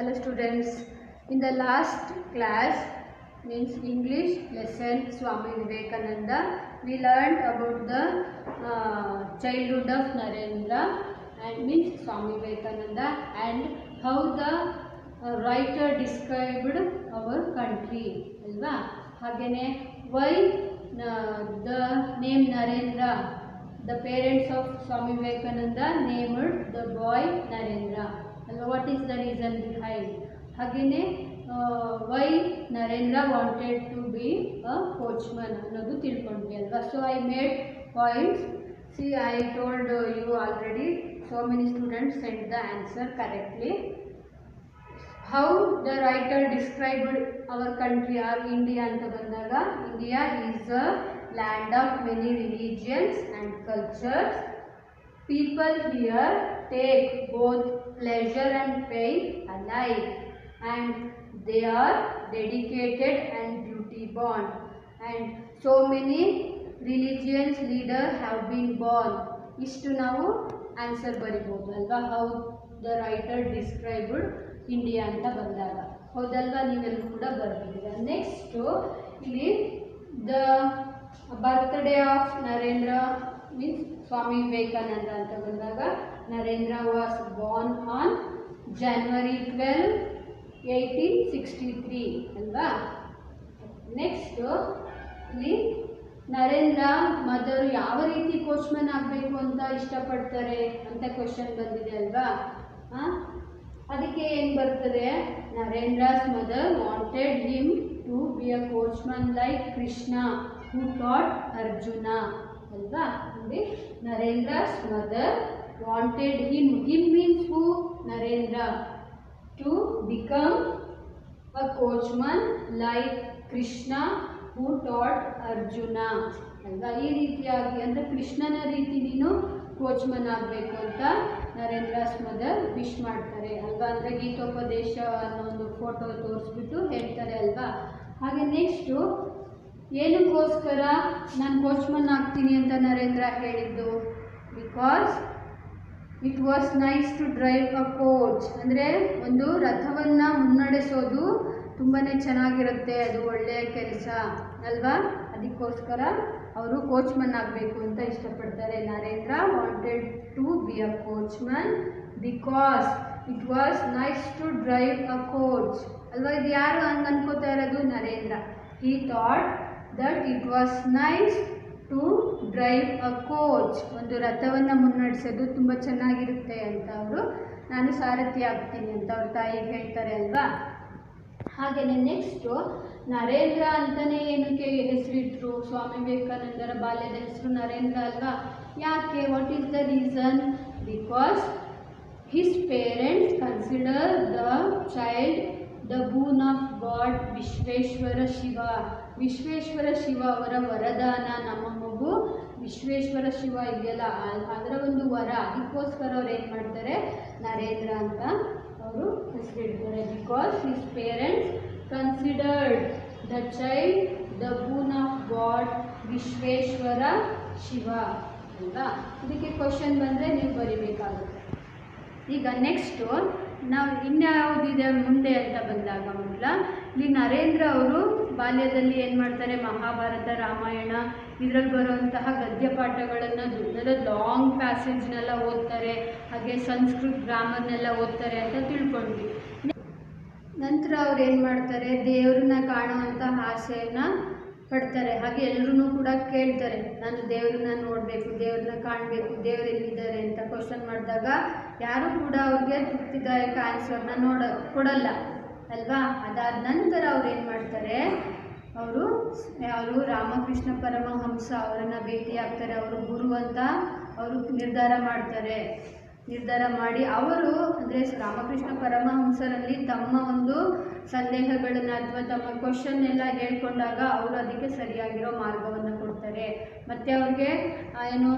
Hello students, in the last class means English lesson Swami Vivekananda, we learned about the childhood of Narendra and means Swami Vivekananda and how the writer described our country. Alva? Hagene, why the name Narendra? The parents of Swami Vivekananda named the boy Narendra. What is the reason behind? Hagene, why Narendra wanted to be a coachman ಅನ್ನೋದು ತಿಳ್ಕೊಂಡ್ವಿ ಅಲ್ವಾ. So I made points. See, I told you already. So many students sent the answer correctly. How the writer described our country or India ಅಂತ ಬಂದಾಗ, India is a land of many religions and cultures. People here take both pleasure and pain alike, and they are dedicated and duty bound, and so many religions leaders have been born. Istu ನಾವು answer ಬರಿಬೋದು ಅಲ್ವಾ. How the writer described India ಅಂತ ಬಂದಾಗ ಹೌದಲ್ವಾ, ನೀವೆಲ್ಲೂ ಕೂಡ ಬರ್ತಿದ್ದೀರಾ. Next ಇಲ್ಲಿ the birthday of Narendra means Swami Vivekananda ಅಂತ ಬಂದಾಗ, Narendra was born on January 12, 1863 ಅಲ್ವಾ. ನೆಕ್ಸ್ಟು ಇಲ್ಲಿ ನರೇಂದ್ರ ಮದರು ಯಾವ ರೀತಿ ಕೋಚ್ಮನ್ ಆಗಬೇಕು ಅಂತ ಇಷ್ಟಪಡ್ತಾರೆ ಅಂತ ಕ್ವಶನ್ ಬಂದಿದೆ ಅಲ್ವಾ. ಅದಕ್ಕೆ ಏನು ಬರ್ತದೆ, Narendra's mother wanted him to be a coachman like Krishna who taught Arjuna ಅಲ್ವಾ. ನೋಡಿ, Narendra's mother wanted him means who? Narendra, to become a coachman like Krishna who taught Arjuna ಅಲ್ವಾ. ಈ ರೀತಿಯಾಗಿ ಅಂದರೆ ಕೃಷ್ಣನ ರೀತಿ ನೀನು ಕೋಚ್ಮನ್ ಆಗಬೇಕು ಅಂತ ನರೇಂದ್ರಸ್ ಮದರ್ ವಿಶ್ ಮಾಡ್ತಾರೆ ಅಲ್ವಾ. ಅಂದರೆ ಗೀತೋಪದೇಶ ಅನ್ನೋ ಒಂದು ಫೋಟೋ ತೋರಿಸ್ಬಿಟ್ಟು ಹೇಳ್ತಾರೆ ಅಲ್ವಾ. ಹಾಗೆ ನೆಕ್ಸ್ಟು ಏನಕ್ಕೋಸ್ಕರ ನಾನು ಕೋಚ್ಮನ್ ಆಗ್ತೀನಿ ಅಂತ ನರೇಂದ್ರ ಹೇಳಿದ್ದು, because it was nice to drive a coach, ಅಂದರೆ ಒಂದು ರಥವನ್ನು ಮುನ್ನಡೆಸೋದು ತುಂಬಾ ಚೆನ್ನಾಗಿರುತ್ತೆ, ಅದು ಒಳ್ಳೆಯ ಕೆಲಸ ಅಲ್ವಾ. ಅದಕ್ಕೋಸ್ಕರ ಅವರು ಕೋಚ್ಮನ್ ಆಗಬೇಕು ಅಂತ ಇಷ್ಟಪಡ್ತಾರೆ. Narendra wanted to be a coachman because it was nice to drive a coach ಅಲ್ವಾ. ಇದು ಯಾರು ಹಂಗೆ ಅನ್ಕೋತಾ ಇರೋದು? Narendra. He thought that it was nice to drive a coach, ಒಂದು ರಥವನ್ನು ಮುನ್ನಡೆಸೋದು ತುಂಬ ಚೆನ್ನಾಗಿರುತ್ತೆ ಅಂತ ಅವರು, ನಾನು ಸಾರಥಿ ಆಗ್ತೀನಿ ಅಂತ ಅವ್ರ ತಾಯಿಗೆ ಹೇಳ್ತಾರೆ ಅಲ್ವಾ. ಹಾಗೆಯೇ ನೆಕ್ಸ್ಟು ನರೇಂದ್ರ ಅಂತಲೇ ಏನಕ್ಕೆ ಹೆಸರಿಟ್ರು? ಸ್ವಾಮಿ ವಿವೇಕಾನಂದರ ಬಾಲ್ಯದ ಹೆಸರು ನರೇಂದ್ರ ಅಲ್ವಾ. ಯಾಕೆ? What is the reason? Because his parents consider the child the boon of god Vishweshwara Shiva. Vishweshwara Shiva ಅವರ ವರದಾನ, ನಮ್ಮ ಮಗು ವಿಶ್ವೇಶ್ವರ ಶಿವ ಇದೆಯಲ್ಲ ಅದರ ಒಂದು ವರ. ಅದಕ್ಕೋಸ್ಕರ ಅವ್ರು ಏನು ಮಾಡ್ತಾರೆ, ನರೇಂದ್ರ ಅಂತ ಅವರು ಹೆಸರಿಡ್ತಾರೆ. Because his parents considered the child the boon of god Vishweshwara Shiva ಅಲ್ವಾ. ಇದಕ್ಕೆ ಕ್ವಶನ್ ಬಂದರೆ ನೀವು ಬರಿಬೇಕಾಗುತ್ತೆ. ಈಗ ನೆಕ್ಸ್ಟು ನಾವು ಇನ್ಯಾವುದಿದೆ ಮುಂದೆ ಅಂತ ಬಂದಾಗ, ಮೊದಲ ಇಲ್ಲಿ ನರೇಂದ್ರ ಅವರು ಬಾಲ್ಯದಲ್ಲಿ ಏನು ಮಾಡ್ತಾರೆ, ಮಹಾಭಾರತ, ರಾಮಾಯಣ ಇದರಲ್ಲಿ ಬರುವಂತಹ ಗದ್ಯ ಪಾಠಗಳನ್ನು ಲಾಂಗ್ ಪ್ಯಾಸೇಜ್ನೆಲ್ಲ ಓದ್ತಾರೆ, ಹಾಗೆ ಸಂಸ್ಕೃತ ಗ್ರಾಮರ್ನೆಲ್ಲ ಓದ್ತಾರೆ ಅಂತ ತಿಳ್ಕೊಂಡ್ವಿ. ನಂತರ ಅವ್ರು ಏನು ಮಾಡ್ತಾರೆ, ದೇವ್ರನ್ನ ಕಾಣುವಂತಹ ಆಸೆಯನ್ನು ಪಡ್ತಾರೆ. ಹಾಗೆ ಎಲ್ಲರೂ ಕೂಡ ಕೇಳ್ತಾರೆ, ನಾನು ದೇವ್ರನ್ನ ನೋಡಬೇಕು, ದೇವ್ರನ್ನ ಕಾಣಬೇಕು, ದೇವ್ರು ಎಲ್ಲಿದ್ದಾರೆ ಅಂತ ಕ್ವಶನ್ ಮಾಡಿದಾಗ ಯಾರೂ ಕೂಡ ಅವ್ರಿಗೆ ತೃಪ್ತಿದಾಯಕ ಆನ್ಸರ್ನ ಕೊಡಲ್ಲ ಅಲ್ವಾ. ಅದಾದ ನಂತರ ಅವ್ರು ಏನು ಮಾಡ್ತಾರೆ, ಅವರು ರಾಮಕೃಷ್ಣ ಪರಮಹಂಸ ಅವರನ್ನು ಭೇಟಿ ಆಗ್ತಾರೆ. ಅವರು ಗುರು ಅಂತ ಅವರು ನಿರ್ಧಾರ ಮಾಡಿ ಅವರು ಅಂದರೆ ರಾಮಕೃಷ್ಣ ಪರಮಹಂಸರಲ್ಲಿ ತಮ್ಮ ಒಂದು ಸಂದೇಹಗಳನ್ನು ಅಥವಾ ತಮ್ಮ ಕ್ವಶನ್ ಎಲ್ಲ ಹೇಳ್ಕೊಂಡಾಗ ಅವರು ಅದಕ್ಕೆ ಸರಿಯಾಗಿರೋ ಮಾರ್ಗವನ್ನು ಕೊಡ್ತಾರೆ. ಮತ್ತು ಅವ್ರಿಗೆ ಏನು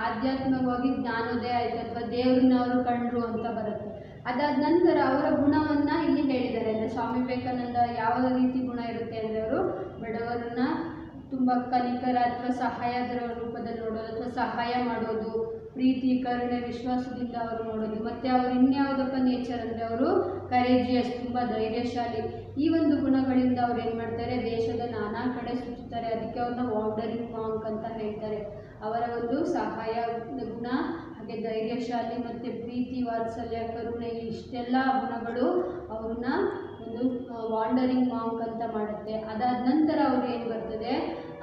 ಆಧ್ಯಾತ್ಮಿಕವಾಗಿ ಜ್ಞಾನೋದಯ ಆಯಿತು ಅಥವಾ ದೇವ್ರನ್ನ ಅವರು ಕಂಡ್ರು ಅಂತ ಬರುತ್ತೆ. ಅದಾದ ನಂತರ ಅವರ ಗುಣವನ್ನು ಇಲ್ಲಿ ಹೇಳಿದ್ದಾರೆ. ಅಂದರೆ ಸ್ವಾಮಿ ವಿವೇಕಾನಂದ ಯಾವ ರೀತಿ ಗುಣ ಇರುತ್ತೆ ಅಂದರೆ, ಅವರು ಬಡವರನ್ನ ತುಂಬ ಕನಿಕರ ಅಥವಾ ಸಹಾಯದ ರೂಪದಲ್ಲಿ ನೋಡೋದು ಅಥವಾ ಸಹಾಯ ಮಾಡೋದು, ಪ್ರೀತಿ, ಕರುಣೆ, ವಿಶ್ವಾಸದಿಂದ ಅವರು ನೋಡೋದು. ಮತ್ತು ಅವರು ಇನ್ಯಾವುದಪ್ಪ ನೇಚರ್ ಅಂದರೆ ಅವರು ಕರೇಜಿಯಸ್, ತುಂಬ ಧೈರ್ಯಶಾಲಿ. ಈ ಒಂದು ಗುಣಗಳಿಂದ ಅವ್ರು ಏನು ಮಾಡ್ತಾರೆ, ದೇಶದ ನಾನಾ ಕಡೆ ಸುತ್ತಾರೆ. ಅದಕ್ಕೆ ಅವ್ರನ್ನ ವಾಂಡರಿಂಗ್ ಮಾಂಕ್ ಅಂತ ಹೇಳ್ತಾರೆ. ಅವರ ಒಂದು ಸಹಾಯ ಗುಣ, ಹಾಗೆ ಧೈರ್ಯಶಾಲಿ ಮತ್ತು ಪ್ರೀತಿ, ವಾತ್ಸಲ್ಯ, ಕರುಣೆ, ಇಷ್ಟೆಲ್ಲ ಗುಣಗಳು ಅವ್ರನ್ನ ಒಂದು ವಾಂಡರಿಂಗ್ ಮಾಂಕ್ ಅಂತ ಮಾಡುತ್ತೆ. ಅದಾದ ನಂತರ ಅವರು ಏನು ಬರ್ತದೆ,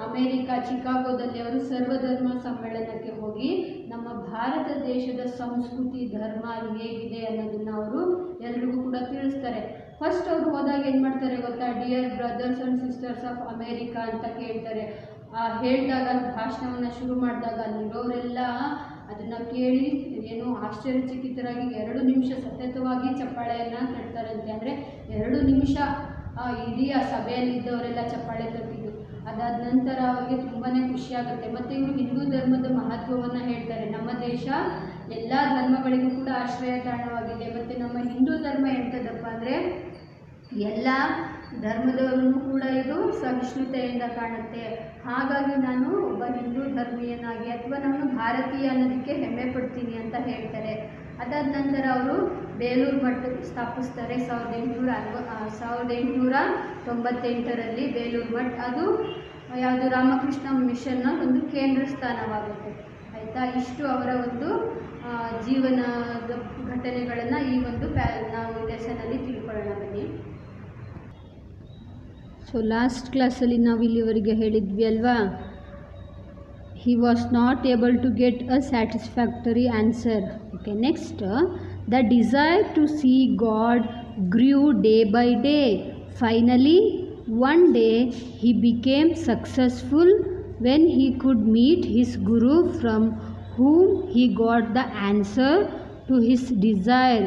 ಅಮೇರಿಕಾ ಚಿಕಾಗೋದಲ್ಲಿ ಅವರು ಸರ್ವಧರ್ಮ ಸಮ್ಮೇಳನಕ್ಕೆ ಹೋಗಿ ನಮ್ಮ ಭಾರತ ದೇಶದ ಸಂಸ್ಕೃತಿ, ಧರ್ಮ ಹೇಗಿದೆ ಅನ್ನೋದನ್ನು ಅವರು ಎಲ್ರಿಗೂ ಕೂಡ ತಿಳಿಸ್ತಾರೆ. ಫಸ್ಟ್ ಅವರು ಹೋದಾಗ ಏನು ಮಾಡ್ತಾರೆ ಗೊತ್ತಾ, dear brothers and sisters of America ಅಂತ ಕೇಳ್ತಾರೆ. ಹೇಳಿದಾಗ ಭಾಷಣವನ್ನು ಶುರು ಮಾಡಿದಾಗ ಅಲ್ಲಿರೋರೆಲ್ಲ ಅದನ್ನು ಕೇಳಿ ಏನು ಆಶ್ಚರ್ಯಚಕಿತರಾಗಿ 2 ನಿಮಿಷ ಸತತವಾಗಿ ಚಪ್ಪಾಳೆಯನ್ನು ತಟ್ತಾರಂತೆ. ಅಂದರೆ 2 ನಿಮಿಷ ಇಡೀ ಆ ಸಭೆಯಲ್ಲಿದ್ದವರೆಲ್ಲ ಚಪ್ಪಾಳೆ ತಟ್ಟಿದ್ದು. ಅದಾದ ನಂತರ ಅವರಿಗೆ ತುಂಬಾ ಖುಷಿಯಾಗುತ್ತೆ. ಮತ್ತು ಇವರು ಹಿಂದೂ ಧರ್ಮದ ಮಹತ್ವವನ್ನು ಹೇಳ್ತಾರೆ. ನಮ್ಮ ದೇಶ ಎಲ್ಲ ಧರ್ಮಗಳಿಗೂ ಕೂಡ ಆಶ್ರಯ ತಾಣವಾಗಿದೆ. ಮತ್ತು ನಮ್ಮ ಹಿಂದೂ ಧರ್ಮ ಎಂಥದಪ್ಪ ಅಂದರೆ ಎಲ್ಲ ಧರ್ಮದವರನ್ನು ಕೂಡ ಇದು ಸಹಿಷ್ಣುತೆಯಿಂದ ಕಾಣುತ್ತೆ. ಹಾಗಾಗಿ ನಾನು ಒಬ್ಬ ಹಿಂದೂ ಧರ್ಮೀಯನಾಗಿ ಅಥವಾ ನಾನು ಭಾರತೀಯ ಅನ್ನೋದಕ್ಕೆ ಹೆಮ್ಮೆ ಪಡ್ತೀನಿ ಅಂತ ಹೇಳ್ತಾರೆ. ಅದಾದ ನಂತರ ಅವರು ಬೇಲೂರು ಮಠ ಸ್ಥಾಪಿಸ್ತಾರೆ 1898ರಲ್ಲಿ ಬೇಲೂರು ಮಠ. ಅದು ಯಾವುದು ರಾಮಕೃಷ್ಣ ಮಿಷನ್ನ ಒಂದು ಕೇಂದ್ರ ಸ್ಥಾನವಾಗುತ್ತೆ. ಆಯಿತಾ, ಇಷ್ಟು ಅವರ ಒಂದು ಜೀವನದ ಘಟನೆಗಳನ್ನು ಈ ಒಂದು ನಾವು ಲೆಸನಲ್ಲಿ ತಿಳ್ಕೊಳ್ಳೋಣ ಬನ್ನಿ. ಸೊ ಲಾಸ್ಟ್ ಕ್ಲಾಸಲ್ಲಿ ನಾವು ಇಲ್ಲಿವರೆಗೆ ಹೇಳಿದ್ವಿ ಅಲ್ವಾ, he was not able to get a satisfactory answer. Okay, next, the desire to see God grew day by day. Finally, one day he became successful when he could meet his guru, from whom he got the answer to his desire.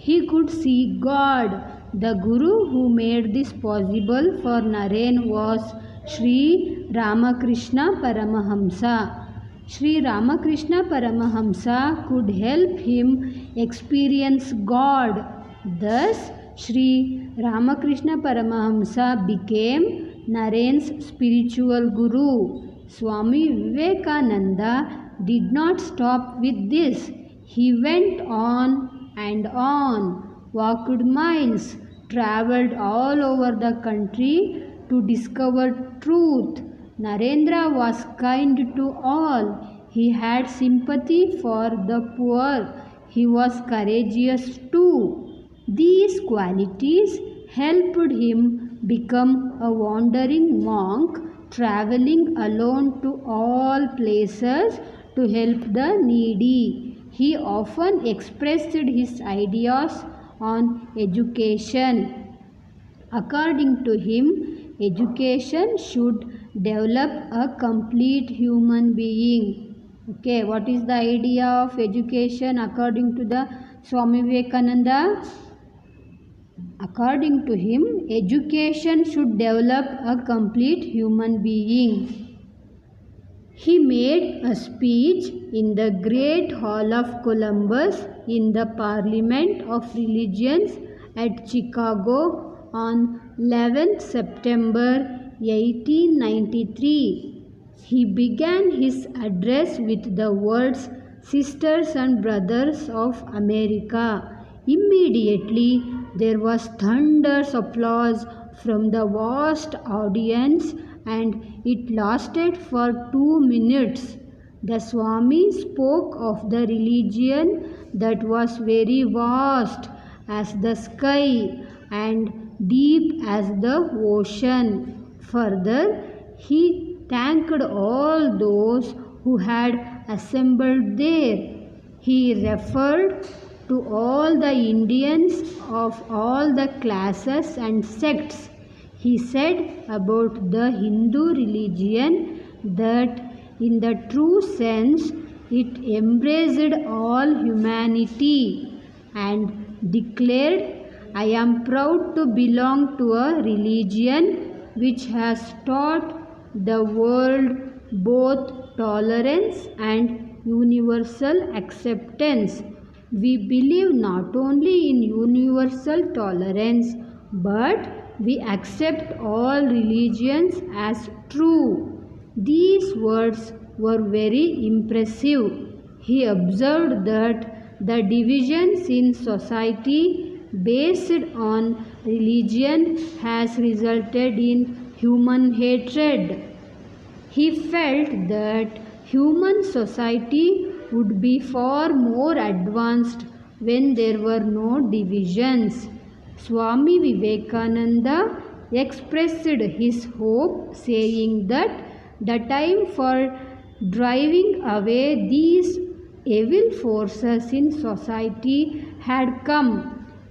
He could see God. The guru who made this possible for Naren was Sri Ramakrishna Paramahamsa. Sri Ramakrishna Paramahamsa could help him experience God. Thus, Sri Ramakrishna Paramahamsa became Naren's spiritual guru. Swami Vivekananda did not stop with this. He went on and on, walked miles, travelled all over the country to discover truth. Narendra was kind to all. He had sympathy for the poor. He was courageous too. These qualities helped him become a wandering monk, travelling alone to all places to help the needy. He often expressed his ideas on education. According to him, education should develop a complete human being. Okay, what is the idea of education according to the Swami Vivekananda? According to him, education should develop a complete human being. He made a speech in the Great Hall of Columbus in the Parliament of Religions at Chicago on 11th September 1893. He began his address with the words, "Sisters and Brothers of America." Immediately there was thunderous applause from the vast audience, and it lasted for 2 minutes. The Swami spoke of the religion that was very vast as the sky and deep as the ocean. Further, he thanked all those who had assembled there. He referred to all the Indians of all the classes and sects. He said about the Hindu religion that in the true sense it embraced all humanity, and declared, "I am proud to belong to a religion which has taught the world both tolerance and universal acceptance. We believe not only in universal tolerance, but we accept all religions as true." These words were very impressive. He observed that the divisions in society based on religion has resulted in human hatred. He felt that human society would be far more advanced when there were no divisions. Swami Vivekananda expressed his hope, saying that the time for driving away these evil forces in society had come.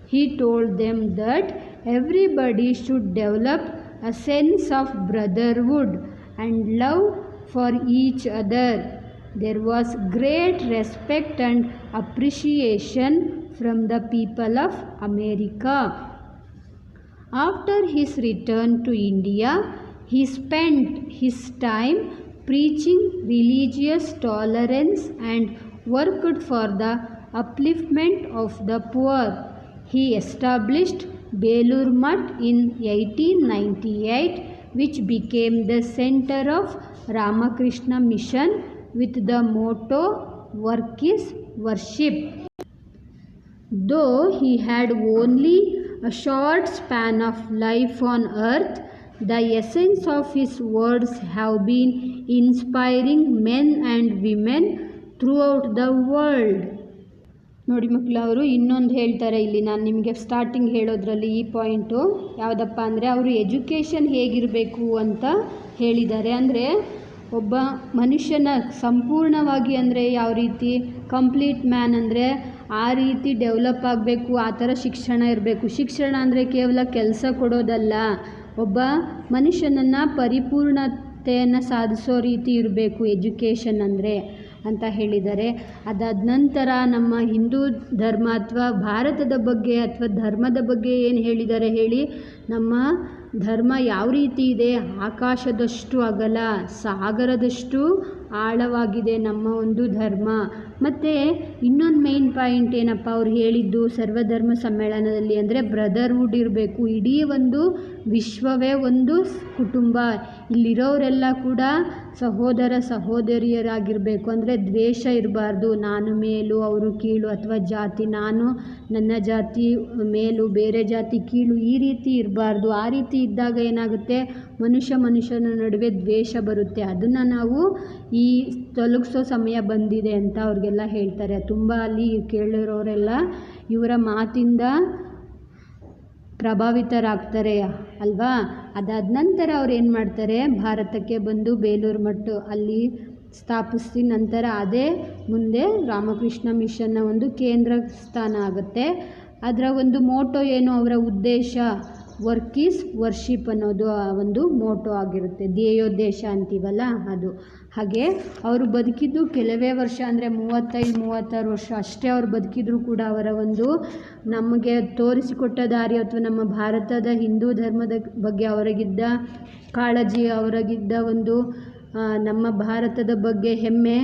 He told them that everybody should develop a sense of brotherhood and love for each other. There was great respect and appreciation from the people of America. After his return to India, he spent his time preaching religious tolerance and worked for the upliftment of the poor. He established Belur Math in 1898, which became the center of Ramakrishna Mission with the motto "Work is Worship." Though he had only a short span of life on earth, the essence of his words have been inspiring men and women throughout the world. ನೋಡಿ ಮಕ್ಕಳು, ಅವರು ಇನ್ನೊಂದು ಹೇಳ್ತಾರೆ ಇಲ್ಲಿ. ನಾನು ನಿಮಗೆ starting ಹೇಳೋದ್ರಲ್ಲಿ ಈ point ಯಾವುದಪ್ಪ ಅಂದರೆ, ಅವರು ಎಜುಕೇಷನ್ ಹೇಗಿರಬೇಕು ಅಂತ ಹೇಳಿದ್ದಾರೆ. ಅಂದರೆ ಒಬ್ಬ ಮನುಷ್ಯನ ಸಂಪೂರ್ಣವಾಗಿ ಅಂದರೆ ಯಾವ ರೀತಿ ಕಂಪ್ಲೀಟ್ ಮ್ಯಾನ್ ಅಂದರೆ ಆ ರೀತಿ ಡೆವಲಪ್ ಆಗಬೇಕು, ಆ ಥರ ಶಿಕ್ಷಣ ಇರಬೇಕು. ಶಿಕ್ಷಣ ಅಂದರೆ ಕೇವಲ ಕೆಲಸ ಕೊಡೋದಲ್ಲ, ಒಬ್ಬ ಮನುಷ್ಯನನ್ನು ಪರಿಪೂರ್ಣತೆಯನ್ನು ಸಾಧಿಸೋ ರೀತಿ ಇರಬೇಕು ಎಜುಕೇಷನ್ ಅಂದರೆ ಅಂತ ಹೇಳಿದ್ದಾರೆ. ಅದಾದ ನಂತರ ನಮ್ಮ ಹಿಂದೂ ಧರ್ಮ ಅಥವಾ ಭಾರತದ ಬಗ್ಗೆ ಅಥವಾ ಧರ್ಮದ ಬಗ್ಗೆ ಏನು ಹೇಳಿದ್ದಾರೆ ಹೇಳಿ. ನಮ್ಮ ಧರ್ಮ ಯಾವ ರೀತಿ ಇದೆ, ಆಕಾಶದಷ್ಟು ಅಗಲ, ಸಾಗರದಷ್ಟು ಆಳವಾಗಿದೆ ನಮ್ಮ ಒಂದು ಧರ್ಮ. ಮತ್ತು ಇನ್ನೊಂದು ಮೇನ್ ಪಾಯಿಂಟ್ ಏನಪ್ಪ ಅವ್ರು ಹೇಳಿದ್ದು ಸರ್ವಧರ್ಮ ಸಮ್ಮೇಳನದಲ್ಲಿ ಅಂದರೆ ಬ್ರದರ್ಹುಡ್ ಇರಬೇಕು. ಇಡೀ ಒಂದು ವಿಶ್ವವೇ ಒಂದು ಕುಟುಂಬ, ಇಲ್ಲಿರೋರೆಲ್ಲ ಕೂಡ ಸಹೋದರ ಸಹೋದರಿಯರಾಗಿರಬೇಕು. ಅಂದರೆ ದ್ವೇಷ ಇರಬಾರ್ದು, ನಾನು ಮೇಲು ಅವರು ಕೀಳು ಅಥವಾ ಜಾತಿ, ನಾನು ನನ್ನ ಜಾತಿ ಮೇಲು ಬೇರೆ ಜಾತಿ ಕೀಳು, ಈ ರೀತಿ ಇರಬಾರ್ದು. ಆ ರೀತಿ ಇದ್ದಾಗ ಏನಾಗುತ್ತೆ, ಮನುಷ್ಯನ ನಡುವೆ ದ್ವೇಷ ಬರುತ್ತೆ. ಅದನ್ನು ನಾವು ಈ ತೊಲಗಿಸೋ ಸಮಯ ಬಂದಿದೆ ಅಂತ ಅವ್ರಿಗೆಲ್ಲ ಹೇಳ್ತಾರೆ. ತುಂಬ ಅಲ್ಲಿ ಕೇಳಿರೋರೆಲ್ಲ ಇವರ ಮಾತಿಂದ ಪ್ರಭಾವಿತರಾಗ್ತಾರೆ ಅಲ್ವಾ. ಅದಾದ ನಂತರ ಅವ್ರು ಏನು ಮಾಡ್ತಾರೆ, ಭಾರತಕ್ಕೆ ಬಂದು ಬೇಲೂರು ಮಠ ಅಲ್ಲಿ ಸ್ಥಾಪಿಸಿ ನಂತರ ಅದೇ ಮುಂದೆ ರಾಮಕೃಷ್ಣ ಮಿಷನ್ನ ಒಂದು ಕೇಂದ್ರ ಸ್ಥಾನ ಆಗುತ್ತೆ. ಅದರ ಒಂದು ಮೋಟೋ ಏನು, ಅವರ ಉದ್ದೇಶ ವರ್ಕ್ ಈಸ್ ವರ್ಷಿಪ್ ಅನ್ನೋದು ಆ ಒಂದು ಮೋಟೋ ಆಗಿರುತ್ತೆ, ಧ್ಯೇಯೋದ್ದೇಶ ಅಂತೀವಲ್ಲ ಅದು. ಹಾಗೆ ಅವರು ಬದುಕಿದ್ದು ಕೆಲವೇ ವರ್ಷ, ಅಂದರೆ 35-36 ವರ್ಷ ಅಷ್ಟೇ ಅವ್ರು ಬದುಕಿದ್ರು ಕೂಡ ಅವರ ಒಂದು ನಮಗೆ ತೋರಿಸಿಕೊಟ್ಟ ದಾರಿ ಅಥವಾ ನಮ್ಮ ಭಾರತದ ಹಿಂದೂ ಧರ್ಮದ ಬಗ್ಗೆ ಅವರಿಗಿದ್ದ ಕಾಳಜಿ, ಅವರಿಗಿದ್ದ ಒಂದು ನಮ್ಮ ಭಾರತದ ಬಗ್ಗೆ ಹೆಮ್ಮೆ,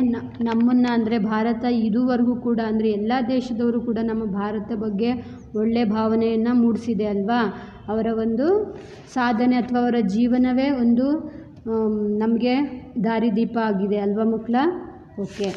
ನಮ್ಮನ್ನು ಅಂದರೆ ಭಾರತ ಇದುವರೆಗೂ ಕೂಡ ಅಂದರೆ ಎಲ್ಲ ದೇಶದವರು ಕೂಡ ನಮ್ಮ ಭಾರತ ಬಗ್ಗೆ ಒಳ್ಳೆಯ ಭಾವನೆಯನ್ನು ಮೂಡಿಸಿದೆ ಅಲ್ವಾ. ಅವರ ಒಂದು ಸಾಧನೆ ಅಥವಾ ಅವರ ಜೀವನವೇ ಒಂದು ನಮಗೆ ದಾರಿದೀಪ ಆಗಿದೆ ಅಲ್ವಾ ಮಕ್ಕಳ. ಓಕೆ.